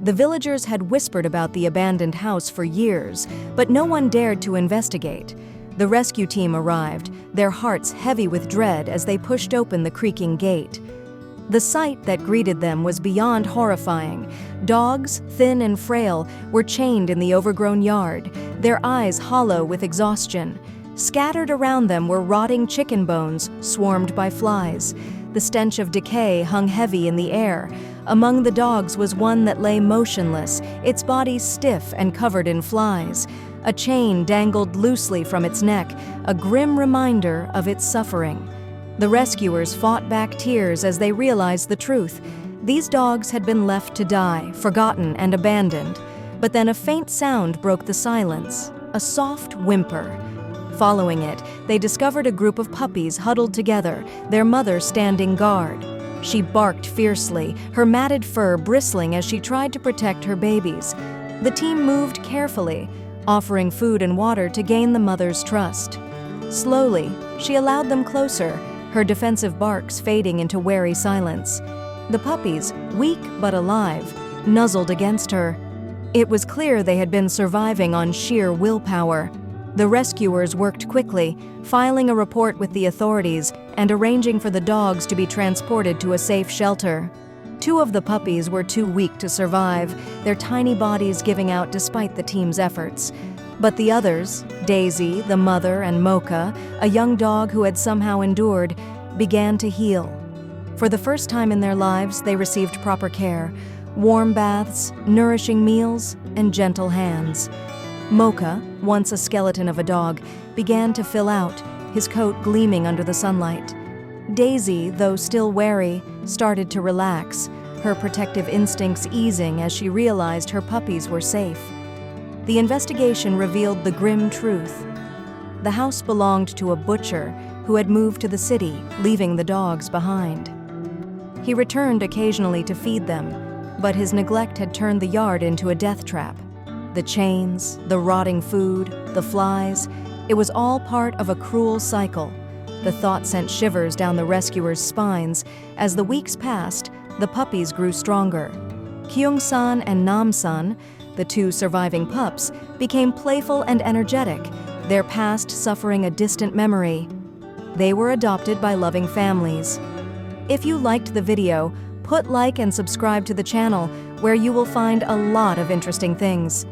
The villagers had whispered about the abandoned house for years, but no one dared to investigate. The rescue team arrived, their hearts heavy with dread as they pushed open the creaking gate. The sight that greeted them was beyond horrifying. Dogs, thin and frail, were chained in the overgrown yard, their eyes hollow with exhaustion. Scattered around them were rotting chicken bones, swarmed by flies. The stench of decay hung heavy in the air. Among the dogs was one that lay motionless, its body stiff and covered in flies. A chain dangled loosely from its neck, a grim reminder of its suffering. The rescuers fought back tears as they realized the truth. These dogs had been left to die, forgotten and abandoned. But then a faint sound broke the silence, a soft whimper. Following it, they discovered a group of puppies huddled together, their mother standing guard. She barked fiercely, her matted fur bristling as she tried to protect her babies. The team moved carefully, offering food and water to gain the mother's trust. Slowly, she allowed them closer, her defensive barks fading into wary silence. The puppies, weak but alive, nuzzled against her. It was clear they had been surviving on sheer willpower. The rescuers worked quickly, filing a report with the authorities and arranging for the dogs to be transported to a safe shelter. 2 of the puppies were too weak to survive, their tiny bodies giving out despite the team's efforts. But the others, Daisy, the mother, and Mocha, a young dog who had somehow endured, began to heal. For the first time in their lives, they received proper care: warm baths, nourishing meals, and gentle hands. Mocha, once a skeleton of a dog, began to fill out, his coat gleaming under the sunlight. Daisy, though still wary, started to relax, her protective instincts easing as she realized her puppies were safe. The investigation revealed the grim truth. The house belonged to a butcher who had moved to the city, leaving the dogs behind. He returned occasionally to feed them, but his neglect had turned the yard into a death trap. The chains, the rotting food, the flies, it was all part of a cruel cycle. The thought sent shivers down the rescuers' spines. As the weeks passed, the puppies grew stronger. Kyung-san and Nam-san, the 2 surviving pups, became playful and energetic, their past suffering a distant memory. They were adopted by loving families. If you liked the video, put like and subscribe to the channel, where you will find a lot of interesting things.